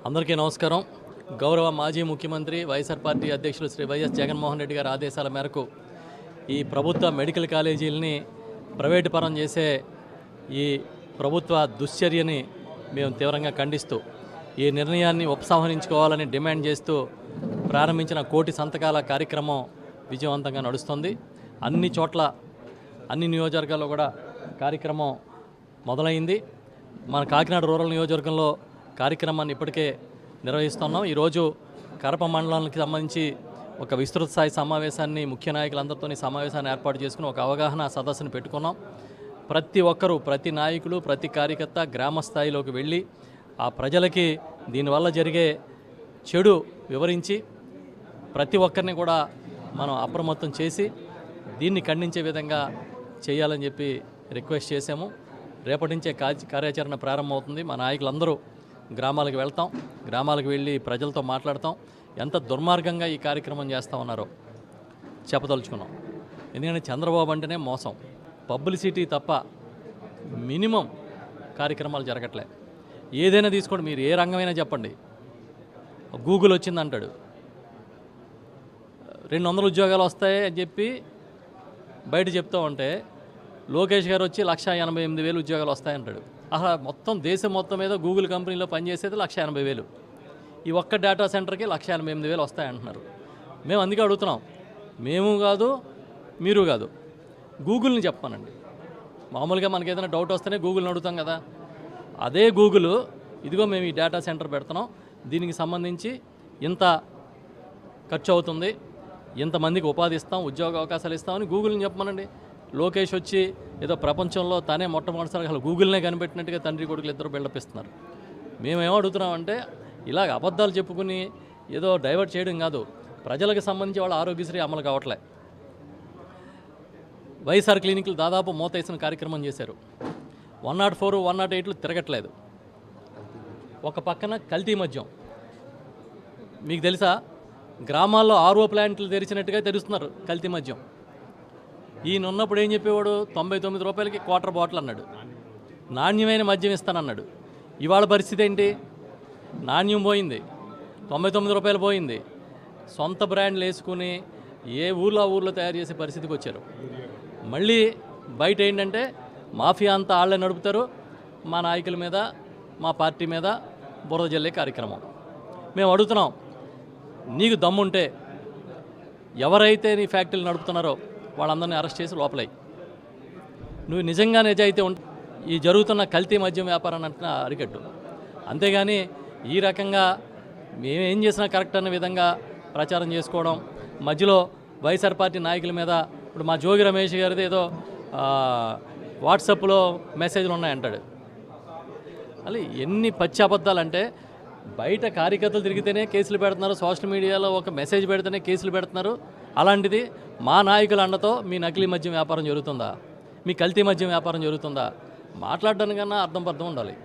అందరికీ నమస్కారం. గౌరవ మాజీ ముఖ్యమంత్రి వైఎస్ఆర్ పార్టీ అధ్యక్షులు శ్రీ వైఎస్ జగన్మోహన్ రెడ్డి గారి ఆదేశాల మేరకు ఈ ప్రభుత్వ మెడికల్ కాలేజీలని ప్రైవేటు పరం చేసే ఈ ప్రభుత్వ దుశ్చర్యని మేము తీవ్రంగా ఖండిస్తూ ఈ నిర్ణయాన్ని ఉపసంహరించుకోవాలని డిమాండ్ చేస్తూ ప్రారంభించిన కోటి సంతకాల కార్యక్రమం విజయవంతంగా నడుస్తుంది. అన్ని చోట్ల అన్ని నియోజకవర్గాల్లో కూడా కార్యక్రమం మొదలైంది. మన కాకినాడ రూరల్ నియోజకవర్గంలో కార్యక్రమాన్ని ఇప్పటికే నిర్వహిస్తున్నాం. ఈరోజు కరప మండలానికి సంబంధించి ఒక విస్తృత స్థాయి సమావేశాన్ని ముఖ్య నాయకులందరితో సమావేశాన్ని ఏర్పాటు చేసుకుని ఒక అవగాహన సదస్సును పెట్టుకున్నాం. ప్రతి ఒక్కరూ, ప్రతి నాయకులు, ప్రతి కార్యకర్త గ్రామ స్థాయిలోకి వెళ్ళి ఆ ప్రజలకి దీనివల్ల జరిగే చెడు వివరించి ప్రతి ఒక్కరిని కూడా మనం అప్రమత్తం చేసి దీన్ని ఖండించే విధంగా చేయాలని చెప్పి రిక్వెస్ట్ చేశాము. రేపటి నుంచే కార్యాచరణ ప్రారంభమవుతుంది. మా నాయకులందరూ గ్రామాలకు వెళ్తాం, గ్రామాలకు వెళ్ళి ప్రజలతో మాట్లాడతాం. ఎంత దుర్మార్గంగా ఈ కార్యక్రమం చేస్తూ ఉన్నారో చెప్పదలుచుకున్నాం. ఎందుకంటే చంద్రబాబు అంటేనే మోసం, పబ్లిసిటీ తప్ప మినిమం కార్యక్రమాలు జరగట్లే. ఏదైనా తీసుకోండి, మీరు ఏ రంగమైనా చెప్పండి. గూగుల్ వచ్చిందంటాడు, 200 ఉద్యోగాలు వస్తాయి అని చెప్పి బయట చెప్తూ ఉంటే లోకేష్ గారు వచ్చి 1,88,000 ఉద్యోగాలు వస్తాయంటాడు. అసలు మొత్తం దేశం మొత్తం మీద గూగుల్ కంపెనీలో పనిచేసేది 1,80,000. ఈ ఒక్క డేటా సెంటర్కి 1,88,000 వస్తాయంటున్నారు. మేము అందుకే అడుగుతున్నాం, మేము కాదు మీరు కాదు, గూగుల్ని చెప్పానండి. మామూలుగా మనకి ఏదైనా డౌట్ వస్తేనే గూగుల్ని అడుగుతాం కదా. అదే గూగుల్ ఇదిగో మేము ఈ డేటా సెంటర్ పెడుతున్నాం, దీనికి సంబంధించి ఇంత ఖర్చు అవుతుంది, ఇంతమందికి ఉపాధి ఇస్తాం, ఉద్యోగ అవకాశాలు ఇస్తామని గూగుల్ని చెప్పమనండి. లోకేష్ వచ్చి ఏదో ప్రపంచంలో తానే మొట్టమొదటిసారిగా అసలు గూగుల్నే కనిపెట్టినట్టుగా తండ్రి కొడుకులు ఇద్దరు బిల్డప్ ఇస్తున్నారు. మేమేమో అడుగుతున్నామంటే ఇలాగ అబద్ధాలు చెప్పుకుని ఏదో డైవర్ట్ చేయడం కాదు, ప్రజలకు సంబంధించి వాళ్ళ ఆరోగ్యశ్రీ అమలు కావట్లే. వైఎస్ఆర్ క్లినిక్లు దాదాపు మూతేసిన కార్యక్రమం చేశారు. 104, 108లు తిరగట్లేదు. ఒక పక్కన కల్తీ మద్యం. మీకు తెలుసా, గ్రామాల్లో ఆర్ఓ ప్లాంట్లు తెరిచినట్టుగా తెరుస్తున్నారు కల్తీ మద్యం. ఈయన ఉన్నప్పుడు ఏం చెప్పేవాడు, 99 రూపాయలకి క్వార్టర్ బాటిల్ అన్నాడు, నాణ్యమైన మద్యం ఇస్తానన్నాడు. ఇవాళ పరిస్థితి ఏంటి, నాణ్యం పోయింది, 99 రూపాయలు పోయింది. సొంత బ్రాండ్లు వేసుకుని ఏ ఊర్లో ఊర్లో తయారు చేసే పరిస్థితికి వచ్చారు. మళ్ళీ బయట ఏంటంటే మాఫియా అంతా ఆళ్లే నడుపుతారు, మా నాయకుల మీద మా పార్టీ మీద బురద జల్లే కార్యక్రమం. మేము అడుగుతున్నాం, నీకు దమ్ముంటే ఎవరైతే నీ ఫ్యాక్టరీలు నడుపుతున్నారో వాళ్ళందరినీ అరెస్ట్ చేసి లోపలై, నువ్వు నిజంగా నిజాయితీ ఈ జరుగుతున్న కల్తీ మద్యం వ్యాపారాన్ని అంటున్నా అరికట్టు. అంతేగాని ఈ రకంగా మేమేం చేసినా కరెక్ట్ అన్న విధంగా ప్రచారం చేసుకోవడం, మధ్యలో వైఎస్ఆర్ పార్టీ నాయకుల మీద ఇప్పుడు మా జోగి రమేష్ గారిది ఏదో వాట్సాప్లో మెసేజ్లు ఉన్నాయంటాడు. అలా ఎన్ని పచ్చి అబద్ధాలంటే, బయట కార్యకర్తలు తిరిగితేనే కేసులు పెడుతున్నారు, సోషల్ మీడియాలో ఒక మెసేజ్ పెడితేనే కేసులు పెడుతున్నారు. అలాంటిది మా నాయకుల అండతో మీ నకిలీ మద్యం వ్యాపారం జరుగుతుందా, మీ కల్తీ మద్యం వ్యాపారం జరుగుతుందా? మాట్లాడడానికన్నా అర్థం పర్థం ఉండాలి.